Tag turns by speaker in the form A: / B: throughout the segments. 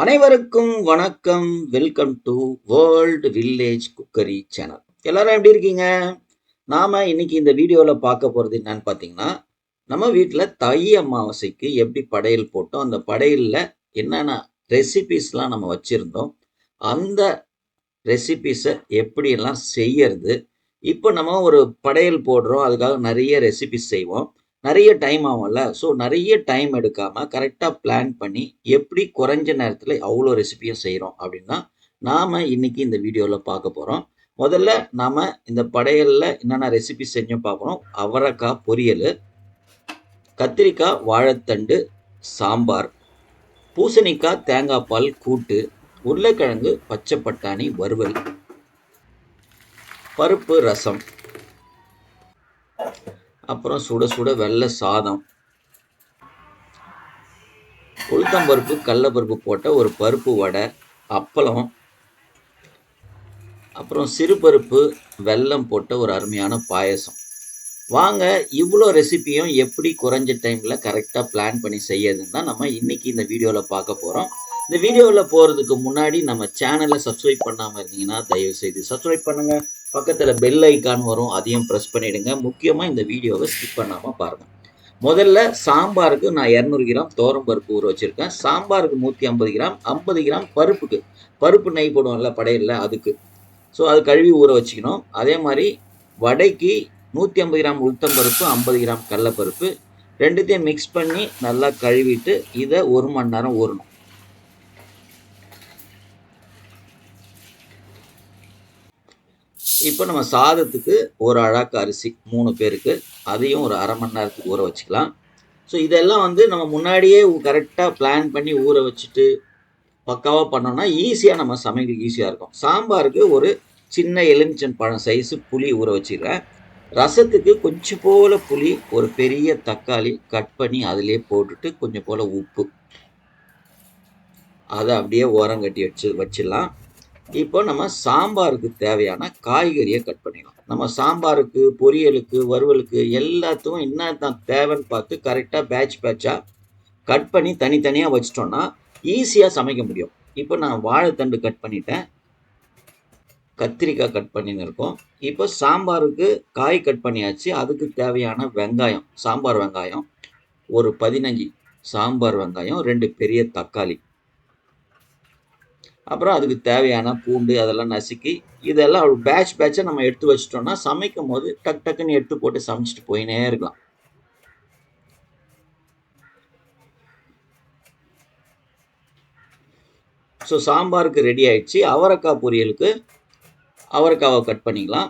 A: அனைவருக்கும் வணக்கம். Welcome to world village cookery channel. எல்லாரும் எப்படி இருக்கீங்க? நாம இன்னைக்கு இந்த வீடியோவில் பார்க்க போகிறது என்னன்னு பார்த்தீங்கன்னா, நம்ம வீட்டில் தை அமாவாசைக்கு எப்படி படையல் போட்டோம், அந்த படையலில் என்னென்ன ரெசிபீஸ்லாம் நம்ம வச்சுருந்தோம், அந்த ரெசிபீஸை எப்படியெல்லாம் செய்யறது. இப்போ நம்ம ஒரு படையல் போடுறோம், அதுக்காக நிறைய ரெசிபிஸ் செய்வோம், நிறைய டைம் ஆகும்ல. ஸோ நிறைய டைம் எடுக்காமல் கரெக்டாக பிளான் பண்ணி எப்படி குறைஞ்ச நேரத்தில் அவ்வளோ ரெசிபியும் செய்கிறோம் அப்படின்னா நாம் இன்னைக்கு இந்த வீடியோவில் பார்க்க போகிறோம். முதல்ல நாம் இந்த படையலில் என்னென்ன ரெசிபி செஞ்சோம் பார்க்குறோம். அவரைக்காய் பொரியல், கத்திரிக்காய் வாழைத்தண்டு சாம்பார், பூசணிக்காய் தேங்காய் பால் கூட்டு, உருளைக்கிழங்கு பச்சை பட்டாணி வறுவல், பருப்பு ரசம், அப்புறம் சுட சுட வெள்ளை சாதம், உளுத்தம்பருப்பு கடலைப்பருப்பு போட்ட ஒரு பருப்பு வடை, அப்பளம், அப்புறம் சிறுபருப்பு வெல்லம் போட்ட ஒரு அருமையான பாயசம். வாங்க இவ்வளோ ரெசிபியும் எப்படி குறைஞ்ச டைமில் கரெக்டாக பிளான் பண்ணி செய்யறதுன்னு தான் நம்ம இன்னைக்கு இந்த வீடியோவில் பார்க்க போகிறோம். இந்த வீடியோவில் போகிறதுக்கு முன்னாடி நம்ம சேனலை சப்ஸ்கிரைப் பண்ணாமல் இருந்தீங்கன்னா தயவு செய்து சப்ஸ்கிரைப் பண்ணுங்கள். பக்கத்தில் பெல் ஐக்கான் வரும், அதையும் ப்ரெஸ் பண்ணிவிடுங்க. முக்கியமாக இந்த வீடியோவை ஸ்கிப் பண்ணாமல் பாருங்கள். முதல்ல சாம்பாருக்கு நான் 200 கிராம் தோரம் பருப்பு ஊற வச்சுருக்கேன். சாம்பாருக்கு 150 கிராம், 50 கிராம் பருப்புக்கு, பருப்பு நெய் போடுவோம்ல படையலில், அதுக்கு. ஸோ அது கழுவி ஊற வச்சுக்கணும். அதே மாதிரி வடைக்கு 150 கிராம் உளுத்தம்பருப்பு, 50 கிராம் கடலைப்பருப்பு, ரெண்டுத்தையும் மிக்ஸ் பண்ணி நல்லா கழுவிட்டு இதை 1 மணி நேரம் ஊறணும். இப்போ நம்ம சாதத்துக்கு ஒரு அழாக்கு அரிசி 3 பேருக்கு, அதையும் ஒரு அரை மணி நேரத்துக்கு ஊற வச்சுக்கலாம். ஸோ இதெல்லாம் நம்ம முன்னாடியே கரெக்டாக பிளான் பண்ணி ஊற வச்சுட்டு பக்காவாக பண்ணோம்னா ஈஸியாக நம்ம சமையலுக்கு ஈஸியாக இருக்கும். சாம்பாருக்கு ஒரு சின்ன எலுமிச்சம் பழம் சைஸு புளி ஊற வச்சிடுறேன். ரசத்துக்கு கொஞ்சம் போல் புளி, ஒரு பெரிய தக்காளி கட் பண்ணி அதிலே போட்டுட்டு கொஞ்சம் போல் உப்பு, அதை அப்படியே ஓரம் கட்டி வச்சிடலாம். இப்போ நம்ம சாம்பாருக்கு தேவையான காய்கறியை கட் பண்ணிடலாம். நம்ம சாம்பாருக்கு, பொரியலுக்கு, வறுவலுக்கு எல்லாத்துக்கும் என்ன தான் தேவைன்னு பார்த்து கரெக்டாக பேட்சாக கட் பண்ணி தனித்தனியாக வச்சிட்டோன்னா ஈஸியாக சமைக்க முடியும். இப்போ நான் வாழைத்தண்டு கட் பண்ணிட்டேன், கத்திரிக்காய் கட் பண்ணின்னு இருக்கோம். இப்போ சாம்பாருக்கு காய் கட் பண்ணியாச்சு. அதுக்கு தேவையான வெங்காயம், சாம்பார் வெங்காயம் ஒரு 15 சாம்பார் வெங்காயம், 2 பெரிய தக்காளி, அப்புறம் அதுக்கு தேவையான பூண்டு அதெல்லாம் நசுக்கி இதெல்லாம் பேட்சாக நம்ம எடுத்து வச்சிட்டோம்னா சமைக்கும் போது டக் டக்குன்னு எடுத்து போட்டு சமைச்சிட்டு போயினே இருக்கலாம். ஸோ சாம்பாருக்கு ரெடி ஆயிடுச்சு. அவரைக்காய் பொரியலுக்கு அவரைக்காவை கட் பண்ணிக்கலாம்.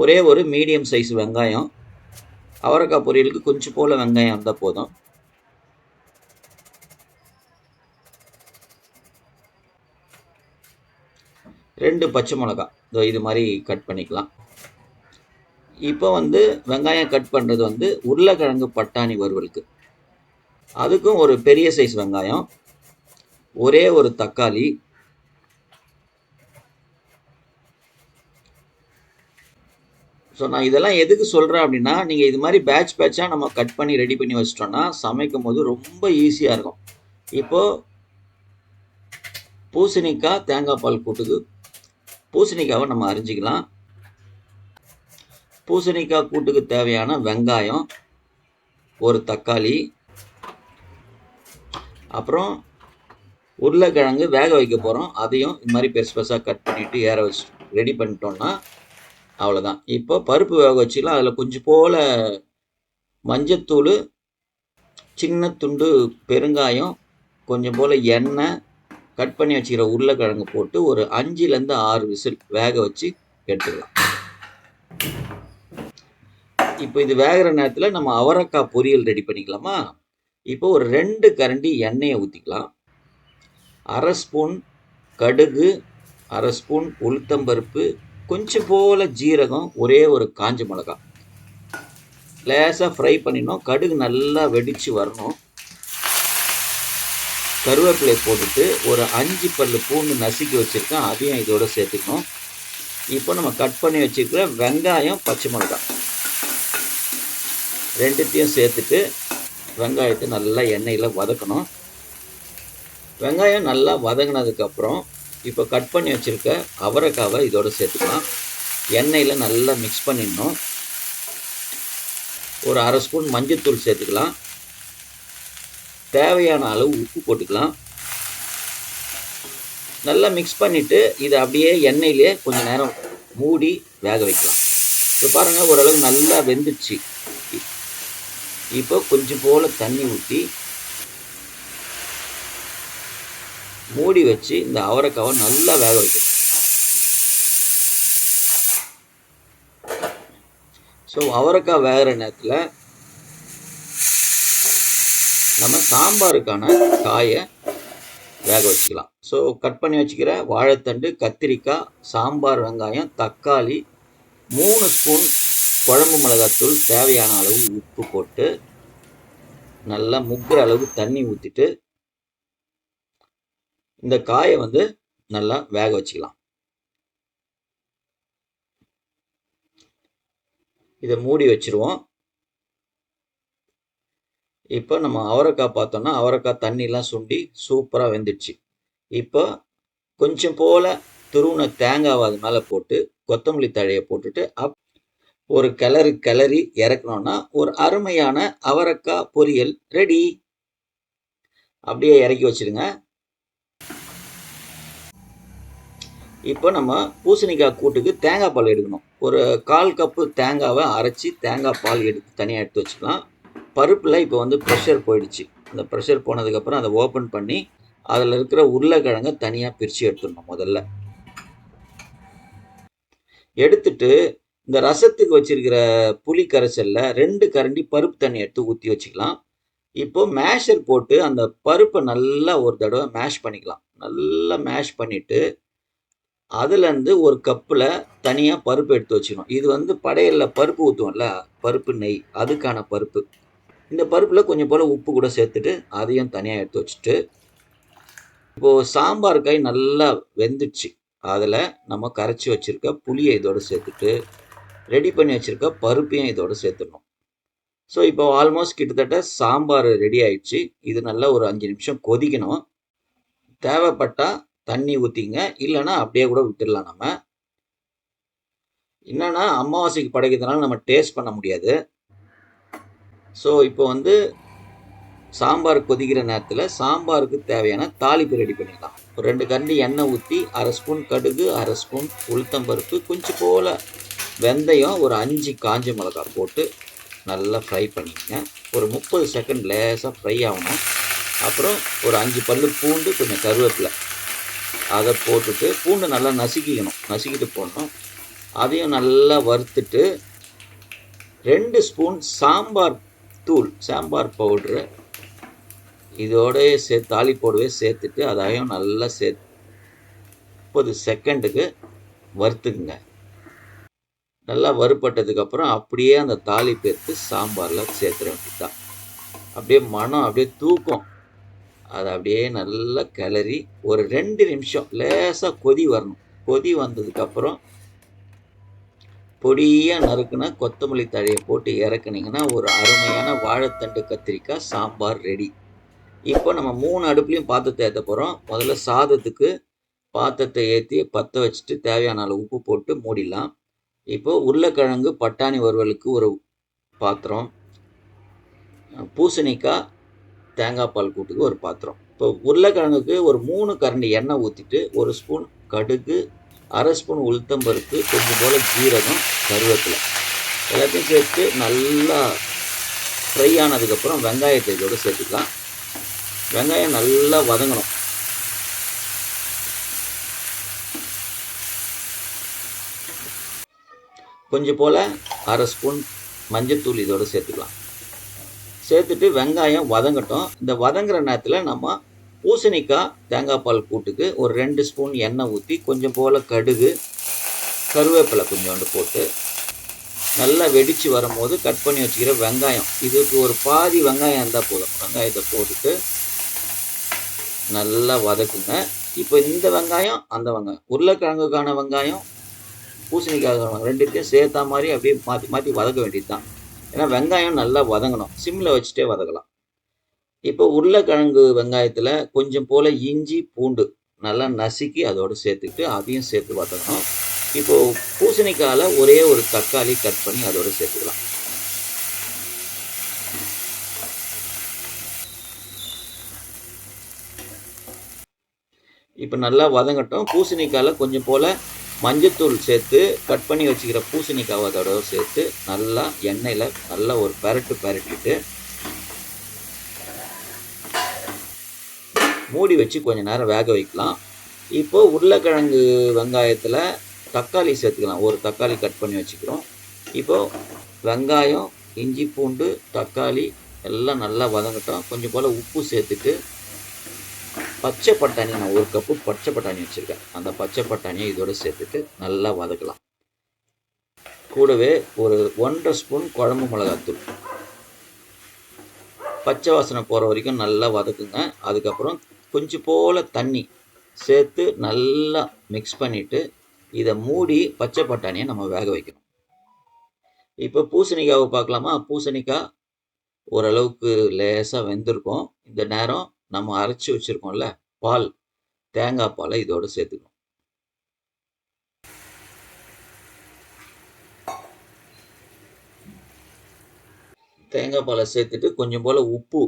A: ஒரே ஒரு மீடியம் சைஸ் வெங்காயம், அவரைக்காய் பொரியலுக்கு கொஞ்சம் போல் வெங்காயம் இருந்தால் போதும். ரெண்டு பச்சை மிளகாய் இது மாதிரி கட் பண்ணிக்கலாம். இப்போ வெங்காயம் கட் பண்ணுறது உருளைக்கிழங்கு பட்டாணி வறுவலுக்கு, அதுக்கும் ஒரு பெரிய சைஸ் வெங்காயம், ஒரே ஒரு தக்காளி, ஸோ நான் இதெல்லாம் எதுக்கு சொல்கிறேன் அப்படின்னா, நீங்கள் இது மாதிரி பேட்சாக நம்ம கட் பண்ணி ரெடி பண்ணி வச்சிட்டோன்னா சமைக்கும் போது ரொம்ப ஈஸியாக இருக்கும். இப்போது பூசணிக்காய் தேங்காய் பால் கூட்டுக்கு பூசணிக்காவை நம்ம அரிஞ்சிக்கலாம். பூசணிக்காய் கூட்டுக்கு தேவையான வெங்காயம், ஒரு தக்காளி, அப்புறம் உருளைக்கிழங்கு வேக வைக்க போகிறோம், அதையும் இது மாதிரி பெருசு பெருசாக கட் பண்ணிவிட்டு ஏற வச்சு ரெடி பண்ணிட்டோன்னா அவ்வளோதான். இப்போ பருப்பு வேக வச்சுக்கலாம். அதில் கொஞ்சம் போல் மஞ்சத்தூள், சின்ன துண்டு பெருங்காயம், கொஞ்சம் போல் எண்ணெய், கட் பண்ணி வச்சுக்கிற உருளைக்கிழங்கு போட்டு ஒரு 5லேருந்து 6 விசில் வேக வச்சு எடுத்துக்கலாம். இப்போ இது வேகிற நேரத்தில் நம்ம அவரைக்காய் பொரியல் ரெடி பண்ணிக்கலாமா? இப்போ ஒரு 2 கரண்டி எண்ணெயை ஊற்றிக்கலாம். 1/2 ஸ்பூன் கடுகு, 1/2 ஸ்பூன் உளுத்தம்பருப்பு, கொஞ்சம் போல் ஜீரகம், ஒரே ஒரு காஞ்ச மிளகாய் லேசாக ஃப்ரை பண்ணிடணும். கடுகு நல்லா வெடித்து வரணும். கருவேப்பிலை போட்டுட்டு ஒரு 5 பல்லு பூண்டு நசுக்கி வச்சுருக்கேன், அதையும் இதோட சேர்த்துக்கணும். இப்போ நம்ம கட் பண்ணி வச்சுருக்கிற வெங்காயம், பச்சை மிளகாய் ரெண்டுத்தையும் சேர்த்துட்டு வெங்காயத்தை நல்லா எண்ணெயில் வதக்கணும். வெங்காயம் நல்லா வதங்கினதுக்கப்புறம் இப்போ கட் பண்ணி வச்சுருக்க அவரைக்காவை இதோடு சேர்த்துக்கலாம். எண்ணெயில் நல்லா மிக்ஸ் பண்ணிடணும். ஒரு அரை ஸ்பூன் மஞ்சள்தூள் சேர்த்துக்கலாம். தேவையான அளவு உப்பு போட்டுக்கலாம். நல்லா மிக்ஸ் பண்ணிவிட்டு இதை அப்படியே எண்ணெயிலே கொஞ்சம் நேரம் மூடி வேக வைக்கலாம். இப்போ பாருங்கள், ஓரளவு நல்லா வெந்துடுச்சு. இப்போ கொஞ்சம் போல் தண்ணி ஊற்றி மூடி வச்சு இந்த அவரைக்காவை நல்லா வேக வைக்கணும். ஸோ அவரைக்காய் வேகிற நேரத்தில் நம்ம சாம்பாருக்கான காயை வேக வச்சுக்கலாம். ஸோ கட் பண்ணி வச்சுக்கிற வாழைத்தண்டு, கத்திரிக்காய், சாம்பார் வெங்காயம், தக்காளி, 3 ஸ்பூன் குழம்பு மிளகாத்தூள், தேவையான அளவு உப்பு போட்டு நல்லா முக்கிற அளவு தண்ணி ஊற்றிட்டு இந்த காயை நல்லா வேக வச்சுக்கலாம். இதை மூடி வச்சுருவோம். இப்போ நம்ம அவரைக்காய் பார்த்தோம்னா அவரைக்காய் தண்ணிலாம் சுண்டி சூப்பராக வெந்துடுச்சு. இப்போ கொஞ்சம் போல் துருவின தேங்காவை அது மேலே போட்டு கொத்தமல்லி தழையை போட்டுட்டு ஒரு கிளறி இறக்கணும்னா ஒரு அருமையான அவரைக்காய் பொரியல் ரெடி. அப்படியே இறக்கி வச்சுடுங்க. இப்போ நம்ம பூசணிக்காய் கூட்டுக்கு தேங்காய் பால் எடுக்கணும். ஒரு 1/4 கப்பு தேங்காவை அரைச்சி தேங்காய் பால் தனியாக எடுத்து வச்சுக்கலாம். பருப்பில் இப்போ ப்ரெஷர் போயிடுச்சு. அந்த ப்ரெஷர் போனதுக்கப்புறம் அதை ஓப்பன் பண்ணி அதில் இருக்கிற உருளைக்கிழங்கை தனியாக பிரித்து எடுத்துடணும். முதல்ல எடுத்துட்டு இந்த ரசத்துக்கு வச்சிருக்கிற புளி கரைசலில் 2 கரண்டி பருப்பு தண்ணி எடுத்து ஊற்றி வச்சுக்கலாம். இப்போ மேஷர் போட்டு அந்த பருப்பை நல்லா ஒரு தடவை மேஷ் பண்ணிக்கலாம். நல்லா மேஷ் பண்ணிவிட்டு அதுலேருந்து ஒரு கப்பில் தனியாக பருப்பு எடுத்து வச்சுக்கணும். இது படையலில் பருப்பு ஊற்றுவோம்ல, பருப்பு நெய், அதுக்கான பருப்பு. இந்த பருப்பில் கொஞ்சம் போல் உப்பு கூட சேர்த்துட்டு அதையும் தனியாக எடுத்து வச்சுட்டு இப்போது சாம்பார் காய் நல்லா வெந்துடுச்சு. அதில் நம்ம கரைச்சி வச்சுருக்க புளியை இதோடு சேர்த்துட்டு ரெடி பண்ணி வச்சுருக்க பருப்பையும் இதோடு சேர்த்துடணும். ஸோ இப்போ ஆல்மோஸ்ட் கிட்டத்தட்ட சாம்பார் ரெடி ஆயிடுச்சு. இது நல்லா ஒரு 5 நிமிஷம் கொதிக்கணும். தேவைப்பட்டால் தண்ணி ஊற்றிங்க, இல்லைன்னா அப்படியே கூட விட்டுடலாம். நம்ம என்னென்னா அமாவாசைக்கு படைக்கிறதுனால நம்ம டேஸ்ட் பண்ண முடியாது. ஸோ இப்போ சாம்பார் கொதிக்கிற நேரத்தில் சாம்பாருக்கு தேவையான தாளிப்பு ரெடி பண்ணிக்கலாம். ஒரு 2 கரண்டி எண்ணெய் ஊற்றி 1/2 ஸ்பூன் கடுகு, 1/2 ஸ்பூன் உளுத்தம்பருப்பு, கொஞ்சம் போல் வெந்தயம், ஒரு 5 காஞ்ச மிளகாய் போட்டு நல்லா ஃப்ரை பண்ணிக்கங்க. ஒரு 30 செகண்ட் லேசாக ஃப்ரை ஆகணும். அப்புறம் ஒரு 5 பல்லு பூண்டு, கொஞ்சம் கருவேப்பிலை அதை போட்டுட்டு பூண்டு நல்லா நசுக்கிட்டு போடணும். அதையும் நல்லா வறுத்துட்டு 2 ஸ்பூன் சாம்பார் தூள், சாம்பார் பவுட்ரு இதோடய தாளிப்போடவே சேர்த்துட்டு அதையும் நல்லா 30 செகண்டுக்கு வறுத்துக்குங்க. நல்லா வறுப்பட்டதுக்கப்புறம் அப்படியே அந்த தாளிப்பு எடுத்து சாம்பாரில் சேர்த்துற வேண்டியதுதான். அப்படியே மனம் அப்படியே தூக்கும். அதை அப்படியே நல்லா கிளறி ஒரு 2 நிமிஷம் லேசாக கொதி வரணும். கொதி வந்ததுக்கப்புறம் பொடியாக நறுக்குன கொத்தமல்லி தழையை போட்டு இறக்குனீங்கன்னா ஒரு அருமையான வாழைத்தண்டு கத்திரிக்காய் சாம்பார் ரெடி. இப்போ நம்ம 3 அடுப்புலையும் பாத்திரத்தை ஏற்ற போகிறோம். முதல்ல சாதத்துக்கு பாத்திரத்தை ஏற்றி பற்ற வச்சுட்டு தேவையான அளவு உப்பு போட்டு மூடிடலாம். இப்போ உருளைக்கிழங்கு பட்டாணி வறுவலுக்கு ஒரு பாத்திரம், பூசணிக்காய் தேங்காய் பால் கூட்டுக்கு ஒரு பாத்திரம். இப்போ உருளைக்கிழங்குக்கு ஒரு 3 கரண்டி எண்ணெய் ஊற்றிட்டு 1 ஸ்பூன் கடுகு, 1/2 ஸ்பூன் உளுத்தம்பருப்பு, கொஞ்சம் போல் ஜீரகம், கருவேப்பிலை எல்லாத்தையும் சேர்த்து நல்லா ஃப்ரை ஆனதுக்கப்புறம் வெங்காயத்தை இதோடு சேர்த்துக்கலாம். வெங்காயம் நல்லா வதங்கணும். கொஞ்சம் போல் 1/2 ஸ்பூன் மஞ்சள்தூள் இதோடு சேர்த்துக்கலாம். சேர்த்துட்டு வெங்காயம் வதங்கட்டும். இந்த வதங்குற நேரத்தில் நம்ம பூசணிக்காய் தேங்காய் பால் கூட்டுக்கு ஒரு 2 ஸ்பூன் எண்ணெய் ஊற்றி கொஞ்சம் போல் கடுகு, கருவேப்பிலை கொஞ்சோண்டு போட்டு நல்லா வெடித்து வரும்போது கட் பண்ணி வச்சுக்கிற வெங்காயம், இதுக்கு ஒரு பாதி வெங்காயம் இருந்தால் போதும். வெங்காயத்தை போட்டுட்டு நல்லா வதக்குங்க. இப்போ இந்த வெங்காயம் அந்த வெங்காயம் உருளைக்கிழங்குக்கான வெங்காயம் பூசணிக்காய் ரெண்டுத்தையும் சேர்த்தா மாதிரி அப்படியே மாற்றி மாற்றி வதக்க வேண்டியது தான். ஏன்னா வெங்காயம் நல்லா வதங்கணும், சிம்மில் வச்சுட்டே வதக்கலாம். இப்போ உருளைக்கிழங்கு வெங்காயத்தில் கொஞ்சம் போல் இஞ்சி பூண்டு நல்லா நசுக்கி அதோடு சேர்த்துக்கிட்டு அதையும் சேர்த்து வதக்கணும். இப்போது பூசணிக்காயில் ஒரே ஒரு தக்காளி கட் பண்ணி அதோடு சேர்த்துக்கலாம். இப்போ நல்லா வதங்கட்டும். பூசணிக்காயில் கொஞ்சம் போல் மஞ்சத்தூள் சேர்த்து கட் பண்ணி வச்சுக்கிற பூசணிக்காவை அதோட சேர்த்து நல்லா எண்ணெயில் நல்லா ஒரு பரட்டிட்டு மூடி வச்சு கொஞ்சம் நேரம் வேக வைக்கலாம். இப்போது உருளைக்கிழங்கு வெங்காயத்தில் தக்காளி சேர்த்துக்கலாம். ஒரு தக்காளி கட் பண்ணி வச்சுக்கிறோம். இப்போது வெங்காயம், இஞ்சி பூண்டு, தக்காளி எல்லாம் நல்லா வதங்கட்டும். கொஞ்சம் போல் உப்பு சேர்த்துட்டு பச்சை பட்டாணி, நான் ஒரு கப்பு பச்சை பட்டாணி வச்சுருக்கேன். அந்த பச்சை பட்டாணியை இதோடு சேர்த்துட்டு நல்லா வதக்கலாம். கூடவே ஒரு 1.5 ஸ்பூன் குழம்பு மிளகாத்தூள், பச்சை வாசனை போகிற வரைக்கும் நல்லா வதக்குங்க. அதுக்கப்புறம் கொஞ்சம் போல் தண்ணி சேர்த்து நல்லா மிக்ஸ் பண்ணிவிட்டு இதை மூடி பச்சை பட்டாணியை நம்ம வேக வைக்கணும். இப்போ பூசணிக்காவை பார்க்கலாமா? பூசணிக்காய் ஓரளவுக்கு லேசாக வெந்திருக்கும். இந்த நேரம் நம்ம அரைச்சி வச்சுருக்கோம்ல பால், தேங்காய் பாலை இதோடு சேர்த்துக்கணும். தேங்காய் பாலை சேர்த்துட்டு கொஞ்சம் போல் உப்பு,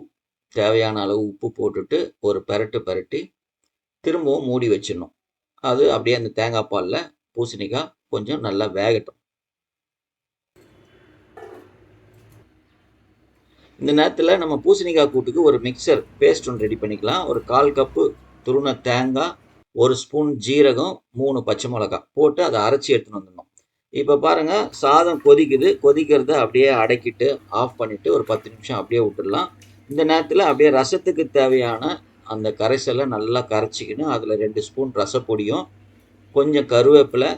A: தேவையான அளவு உப்பு போட்டுட்டு ஒரு பரட்டி திரும்பவும் மூடி வச்சிடணும். அது அப்படியே அந்த தேங்காய் பாலில் பூசணிக்காய் கொஞ்சம் நல்லா வேகட்டும். இந்த நேரத்தில் நம்ம பூசணிக்காய் கூட்டுக்கு ஒரு மிக்சர் பேஸ்ட் ஒன்று ரெடி பண்ணிக்கலாம். ஒரு 1/4 கப்பு துருண தேங்காய், 1 ஸ்பூன் ஜீரகம், 3 பச்சை மிளகாய் போட்டு அதை அரைச்சி எடுத்துன்னு வந்துடணும். இப்போ பாருங்கள், சாதம் கொதிக்குது. கொதிக்கிறத அப்படியே அடக்கிட்டு ஆஃப் பண்ணிவிட்டு ஒரு 10 நிமிஷம் அப்படியே விட்டுடலாம். இந்த நேரத்தில் அப்படியே ரசத்துக்கு தேவையான அந்த கரைசலை நல்லா கரைச்சிக்கணும். அதில் 2 ஸ்பூன் ரசப்பொடியும், கொஞ்சம் கருவேப்பிலை,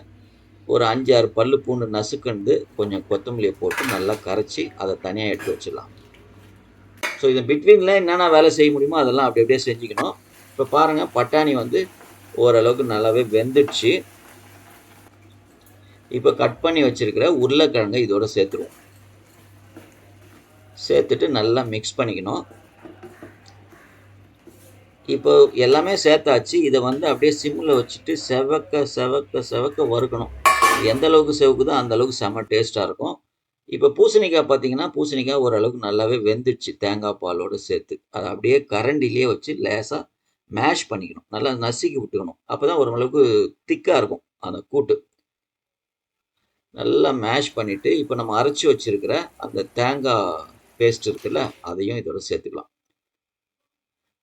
A: ஒரு 5-6 பல்லு பூண்டு நசுக்கண்டு, கொஞ்சம் கொத்தமல்லியை போட்டு நல்லா கரைச்சி அதை தனியாக எடுத்து வச்சிடலாம். ஸோ இது பிட்வீனில் என்னென்ன வேலை செய்ய முடியுமோ அதெல்லாம் அப்படி அப்படியே செஞ்சுக்கணும். இப்போ பாருங்கள், பட்டாணி வந்து ஓரளவுக்கு நல்லாவே வெந்துடுச்சு. இப்போ கட் பண்ணி வச்சுருக்கிற உருளைக்கிழங்கை இதோடு சேர்த்துருவோம். சேர்த்துட்டு நல்லா மிக்ஸ் பண்ணிக்கணும். இப்போ எல்லாமே சேர்த்தாச்சு. இதை வந்து அப்படியே சிம்மில் வச்சுட்டு செவக்க வறுக்கணும். எந்த அளவுக்கு செவக்குதோ அந்த அளவுக்கு செம்ம டேஸ்ட்டாக இருக்கும். இப்போ பூசணிக்காய் பார்த்தீங்கன்னா, பூசணிக்காய் ஓரளவுக்கு நல்லாவே வெந்துடுச்சு தேங்காய் பாலோடு சேர்த்து. அதை அப்படியே கரண்டிலேயே வச்சு லேசாக மேஷ் பண்ணிக்கணும். நல்லா நசுக்கி விட்டுக்கணும். அப்போ தான் ஓரளவுக்கு திக்காக இருக்கும் அந்த கூட்டு. நல்லா மேஷ் பண்ணிவிட்டு இப்போ நம்ம அரைச்சி வச்சுருக்கிற அந்த தேங்காய் பேஸ்ட் இருக்குல்ல, அதையும் இதோட சேர்த்துக்கலாம்.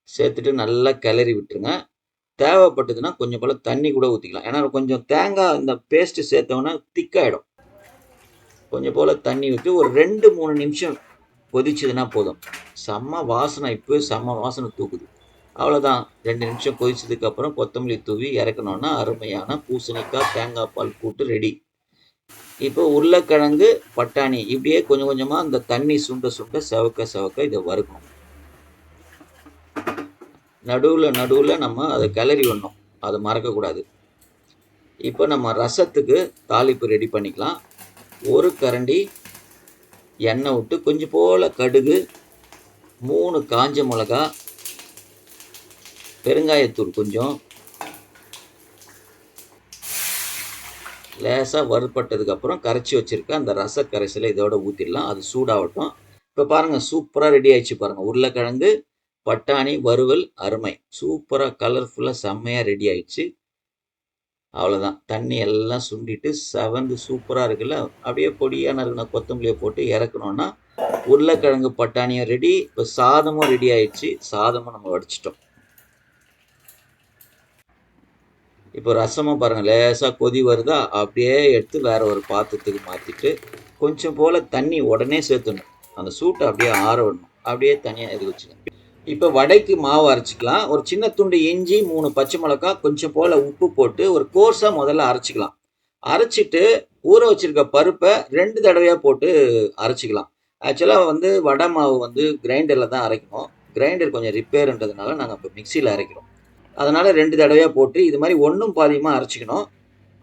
A: சேர்த்துட்டு நல்லா கிளறி விட்டுருங்க. தேவைப்பட்டதுன்னா கொஞ்சம் போல் தண்ணி கூட ஊற்றிக்கலாம். ஏன்னா கொஞ்சம் தேங்காய் இந்த பேஸ்ட்டு சேர்த்தோன்னா திக்காயிடும். கொஞ்சம் போல் தண்ணி விட்டு ஒரு 2-3 நிமிஷம் கொதிச்சதுன்னா போதும். செம்ம வாசனை, இப்போ செம்ம வாசனை தூக்குது. அவ்வளோதான். 2 நிமிஷம் கொதிச்சதுக்கப்புறம் கொத்தமல்லி தூவி இறக்கணுன்னா அருமையான பூசணிக்காய் தேங்காய் பால் கூட்டு ரெடி. இப்போ உருளைக்கிழங்கு, பட்டாணி இப்படியே கொஞ்சம் கொஞ்சமாக அந்த தண்ணி சுண்ட செவக்க இதை வறுக்கணும். நடுவில் நம்ம அதை கிளறி விடணும், அதை மறக்கக்கூடாது. இப்போ நம்ம ரசத்துக்கு தாளிப்பு ரெடி பண்ணிக்கலாம். ஒரு கரண்டி எண்ணெய் விட்டு கொஞ்சம் போல் கடுகு, 3 காஞ்ச மிளகா, பெருங்காயத்தூள் கொஞ்சம், லேசாக வறுப்பட்டதுக்கப்புறம் கரைச்சி வச்சுருக்க அந்த ரச கரைசலை இதோட ஊற்றிடலாம். அது சூடாகட்டும். இப்போ பாருங்கள், சூப்பராக ரெடி ஆகிடுச்சு பாருங்கள். உருளைக்கிழங்கு பட்டாணி வறுவல் அருமை, சூப்பராக கலர்ஃபுல்லாக செம்மையாக ரெடி ஆகிடுச்சு. அவ்வளோதான். தண்ணி எல்லாம் சுண்டிட்டு செவந்து சூப்பராக இருக்குல்ல. அப்படியே பொடியாக நறுக்கின கொத்தமல்லியை போட்டு இறக்கணுன்னா உருளைக்கிழங்கு பட்டாணியும் ரெடி. இப்போ சாதமும் ரெடி ஆயிடுச்சு. சாதமும் நம்ம வடிச்சிட்டோம். இப்போ ரசமும் பாருங்கள், லேசாக கொதி வருதா, அப்படியே எடுத்து வேற ஒரு பாத்திரத்துக்கு மாற்றிட்டு கொஞ்சம் போல் தண்ணி உடனே சேர்த்துடணும். அந்த சூட்டை அப்படியே ஆற விடணும். அப்படியே தனியாக இது வச்சுக்கணும். இப்போ வடைக்கு மாவு அரைச்சிக்கலாம். ஒரு சின்ன துண்டு இஞ்சி, 3 பச்சை மிளகாய், கொஞ்சம் போல் உப்பு போட்டு ஒரு கோர்ஸாக முதல்ல அரைச்சிக்கலாம். அரைச்சிட்டு ஊற வச்சுருக்க பருப்பை 2 தடவையாக போட்டு அரைச்சிக்கலாம். ஆக்சுவலாக வந்து வடை மாவு வந்து கிரைண்டரில் தான் அரைக்கணும். கிரைண்டர் கொஞ்சம் ரிப்பேர்ன்றதுனால நாங்கள் இப்போ மிக்சியில் அரைக்கிறோம். அதனால் 2 தடவையாக போட்டு இது மாதிரி ஒன்றும் பாதியமாக அரைச்சிக்கணும்.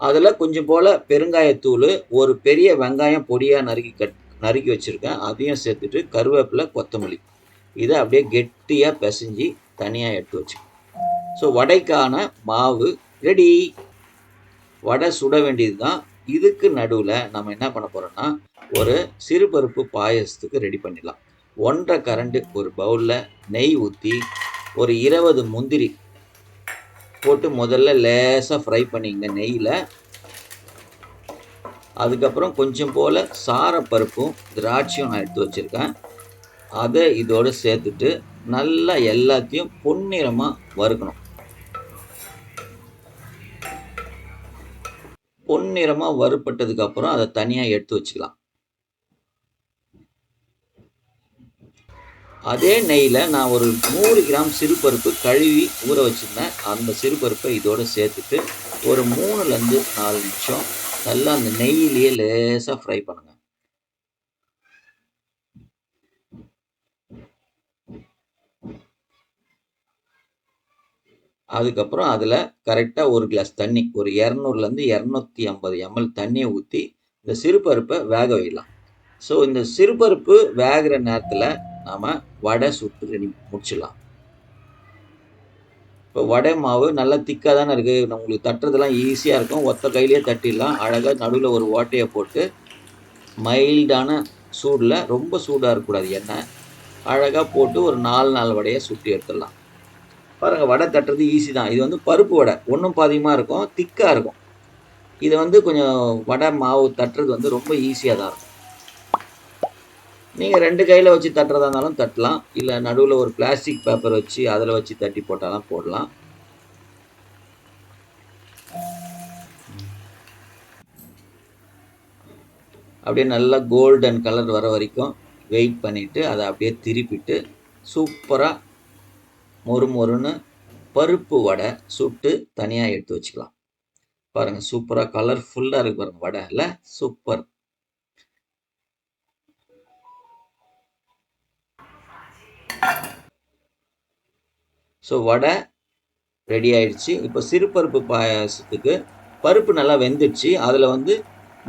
A: அதில் கொஞ்சம் போல் பெருங்காயத்தூள், ஒரு பெரிய வெங்காயம் பொடியாக நறுக்கி வச்சுருக்கேன், அதையும் சேர்த்துட்டு கருவேப்பிலை, கொத்தமல்லி இதை அப்படியே கெட்டியாக பிசைஞ்சு தனியாக எடுத்து வச்சுக்கணும். ஸோ வடைக்கான மாவு ரெடி. வடை சுட வேண்டியது தான். இதுக்கு நடுவில் நம்ம என்ன பண்ண போகிறோம்னா, ஒரு சிறுபருப்பு பாயசத்துக்கு ரெடி பண்ணிடலாம். 1.5 கரண்டு ஒரு பவுலில் நெய் ஊற்றி ஒரு 20 முந்திரி போட்டு முதல்ல லேசாக ஃப்ரை பண்ணிங்க நெய்யில். அதுக்கப்புறம் கொஞ்சம் போல் சாரப்பருப்பும் திராட்சையும் நான் எடுத்து வச்சுருக்கேன், அதை இதோடு சேர்த்துட்டு நல்லா எல்லாத்தையும் பொன்னிறமாக வறுக்கணும். பொன்னிறமாக வறுப்பட்டதுக்கு அப்புறம் அதை தனியாக எடுத்து வச்சுக்கலாம். அதே நெய்யில் நான் ஒரு 100 கிராம் சிறுபருப்பு கழுவி ஊற வச்சுருந்தேன், அந்த சிறுபருப்பை இதோடு சேர்த்துட்டு ஒரு 3லேருந்து 4 நிமிஷம் நல்லா அந்த நெய்யிலேயே லேசாக ஃப்ரை பண்ணுங்க. அதுக்கப்புறம் அதில் கரெக்டாக ஒரு கிளாஸ் தண்ணி, ஒரு 200லேருந்து 250 ml தண்ணியை ஊற்றி இந்த சிறுபருப்பை வேக வைக்கலாம். ஸோ இந்த சிறுபருப்பு வேகிற நேரத்தில் நாம் வடை சுட்டு ரெடி முடிச்சிடலாம். இப்போ வடை மாவு நல்லா திக்காக தானே இருக்குது, உங்களுக்கு தட்டுறதுலாம் ஈஸியாக இருக்கும், ஒத்த கையிலேயே தட்டிடலாம். அழகாக நடுவில் ஒரு ஓட்டையை போட்டு மைல்டான சூடில், ரொம்ப சூடாக இருக்கக்கூடாது எண்ணெய், அழகாக போட்டு ஒரு 4 வடையை சுட்டி எடுத்துடலாம். பாருங்கள், வடை தட்டுறது ஈஸி தான். இது வந்து பருப்பு வடை, ஒன்றும் பாதியமாக இருக்கும், திக்காக இருக்கும். இதை வந்து கொஞ்சம் வடை மாவு தட்டுறது வந்து ரொம்ப ஈஸியாக தான் இருக்கும். நீங்கள் 2 கையில் வச்சு தட்டுறதா இருந்தாலும் தட்டலாம், இல்லை நடுவில் ஒரு பிளாஸ்டிக் பேப்பர் வச்சு அதில் வச்சு தட்டி போட்டாலும் போடலாம். அப்படியே நல்லா கோல்டன் கலர் வர வரைக்கும் வெயிட் பண்ணிவிட்டு அதை அப்படியே திருப்பிட்டு சூப்பராக மொறுமொறுன்னு பருப்பு வடை சுட்டு தனியாக எடுத்து வச்சுக்கலாம். பாருங்கள், சூப்பராக கலர்ஃபுல்லாக இருக்கு பாருங்கள் வடை, இல்லை சூப்பர். ஸோ வடை ரெடி ஆயிடுச்சு. இப்போ சிறுபருப்பு பாயாசத்துக்கு பருப்பு நல்லா வெந்துடுச்சு. அதில் வந்து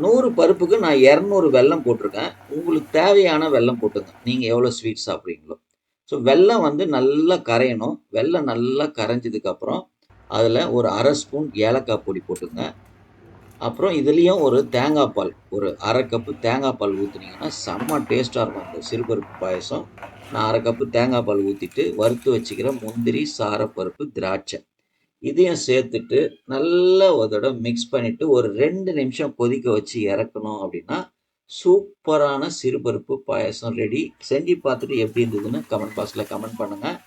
A: 100 பருப்புக்கு நான் 200 வெல்லம் போட்டிருக்கேன். உங்களுக்கு தேவையான வெல்லம் போட்டுங்க, நீங்கள் எவ்வளோ ஸ்வீட் சாப்பிட்றீங்களோ. ஸோ வெல்லம் வந்து நல்லா கரையணும். வெல்லம் நல்லா கரைஞ்சதுக்கப்புறம் அதில் ஒரு 1/2 ஸ்பூன் ஏலக்காய் பொடி போட்டுங்க. அப்புறம் இதுலேயும் ஒரு தேங்காய் பால், ஒரு 1/2 கப்பு தேங்காய் பால் ஊற்றுனீங்கன்னா செம்ம டேஸ்ட்டாக இருக்கும் இந்த சிறுபருப்பு பாயசம். நான் 1/2 கப்பு தேங்காய் பால் ஊற்றிட்டு வறுத்து வச்சுக்கிற முந்திரி, சாரப்பருப்பு, திராட்சை இதையும் சேர்த்துட்டு நல்லா ஒரு தடவை மிக்ஸ் பண்ணிவிட்டு ஒரு 2 நிமிஷம் கொதிக்க வச்சு இறக்கணும். அப்படின்னா சூப்பரான சிறுபருப்பு பாயசம் ரெடி. செஞ்சு பார்த்துட்டு எப்படி இருந்ததுன்னு கமெண்ட் பாக்ஸில் கமெண்ட் பண்ணுங்கள்.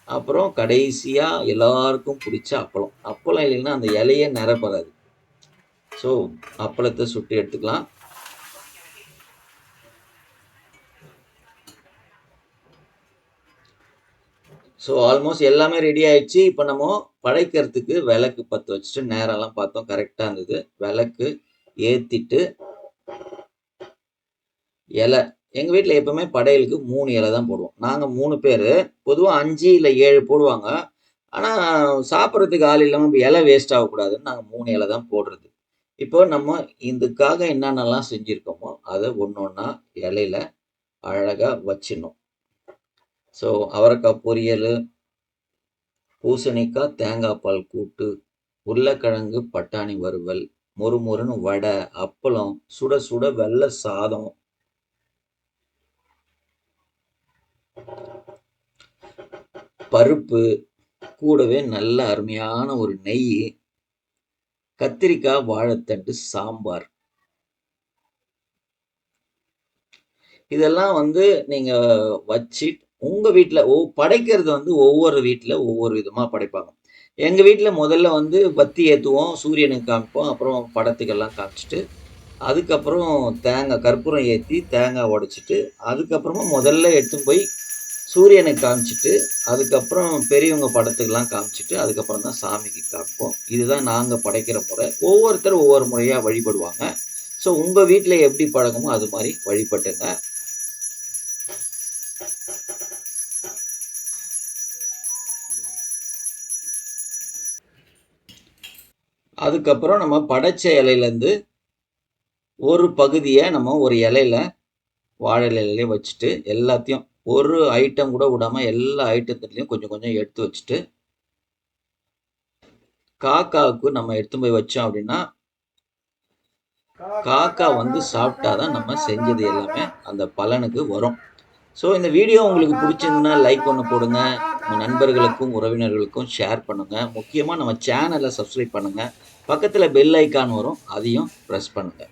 A: அப்புறம் கடைசியாக எல்லாருக்கும் பிடிச்ச அப்பளம். அப்பளம் இல்லைன்னா அந்த இலையே நிரப்பறாது. ஸோ அப்பளத்தை சுட்டு எடுத்துக்கலாம். ஸோ ஆல்மோஸ்ட் எல்லாமே ரெடி ஆயிடுச்சு. இப்போ நம்ம படைக்கிறதுக்கு விளக்கு பற்ற வச்சுட்டு நேரம்லாம் பார்த்தோம், கரெக்டாக இருந்தது. விளக்கு ஏற்றிட்டு இலை, எங்கள் வீட்டில் எப்போவுமே படையலுக்கு 3 இலை தான் போடுவோம். நாங்கள் 3 பேர், பொதுவாக 5 இல்லை 7 போடுவாங்க. ஆனால் சாப்பிட்றதுக்கு ஆள் இல்லாமல் இப்போ இலை வேஸ்ட் ஆகக்கூடாதுன்னு நாங்கள் 3 இலை தான் போடுறது. இப்போ நம்ம இதுக்காக என்னென்னலாம் செஞ்சுருக்கோமோ அதை ஒன்று ஒன்றா இலையில அழகாக வச்சிடணும். ஸோ அவரைக்காய் பொரியல், பூசணிக்காய் தேங்காய் பால் கூட்டு, உருளைக்கிழங்கு பட்டாணி வறுவல், மொறுமொறுன்னு வடை, அப்பளம், சுட சுட வெள்ளை சாதம், பருப்பு, கூடவே நல்ல அருமையான ஒரு நெய், கத்திரிக்காய் வாழைத்தண்டு சாம்பார். இதெல்லாம் வந்து நீங்கள் வச்சு உங்கள் வீட்டில் படைக்கிறது வந்து ஒவ்வொரு வீட்டில் ஒவ்வொரு விதமாக படைப்பாங்க. எங்கள் வீட்டில் முதல்ல வந்து பத்தி ஏற்றுவோம், சூரியனுக்கு காமிப்போம், அப்புறம் படத்துக்கெல்லாம் காமிச்சிட்டு அதுக்கப்புறம் தேங்காய் கற்பூரம் ஏற்றி தேங்காய் உடைச்சிட்டு அதுக்கப்புறமா முதல்ல எடுத்துன்னு போய் சூரியனுக்கு காமிச்சிட்டு அதுக்கப்புறம் பெரியவங்க படத்துக்கெல்லாம் காமிச்சிட்டு அதுக்கப்புறம் தான் சாமிக்கு காமிப்போம். இதுதான் நாங்கள் படைக்கிற முறை. ஒவ்வொருத்தரும் ஒவ்வொரு முறையாக வழிபடுவாங்க. ஸோ உங்கள் வீட்டில் எப்படி பழக்கமோ அது மாதிரி வழிபட்டுங்க. அதுக்கப்புறம் நம்ம படைச்ச இலையிலேருந்து ஒரு பகுதியை நம்ம ஒரு இலையில வாழை இலையிலே வச்சுட்டு எல்லாத்தையும் ஒரு ஐட்டம் கூட விடாம எல்லா ஐட்டத்துலையும் கொஞ்சம் கொஞ்சம் எடுத்து வச்சுட்டு காக்காவுக்கு நம்ம எடுத்து போய் வச்சோம் அப்படின்னா காக்கா வந்து சாப்பிட்டாதான் நம்ம செஞ்சது எல்லாமே அந்த பலனுக்கு வரும். ஸோ இந்த வீடியோ உங்களுக்கு பிடிச்சிருந்துன்னா லைக் ஒன்று போடுங்க. உங்கள் நண்பர்களுக்கும் உறவினர்களுக்கும் ஷேர் பண்ணுங்க. முக்கியமாக நம்ம சேனலை சப்ஸ்கிரைப் பண்ணுங்க. பக்கத்தில் பெல் ஐக்கான் வரும், அதையும் ப்ரெஸ் பண்ணுங்க.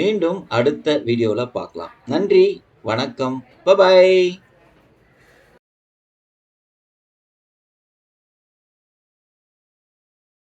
A: மீண்டும் அடுத்த வீடியோவில் பார்க்கலாம். நன்றி, வணக்கம், பபாய்.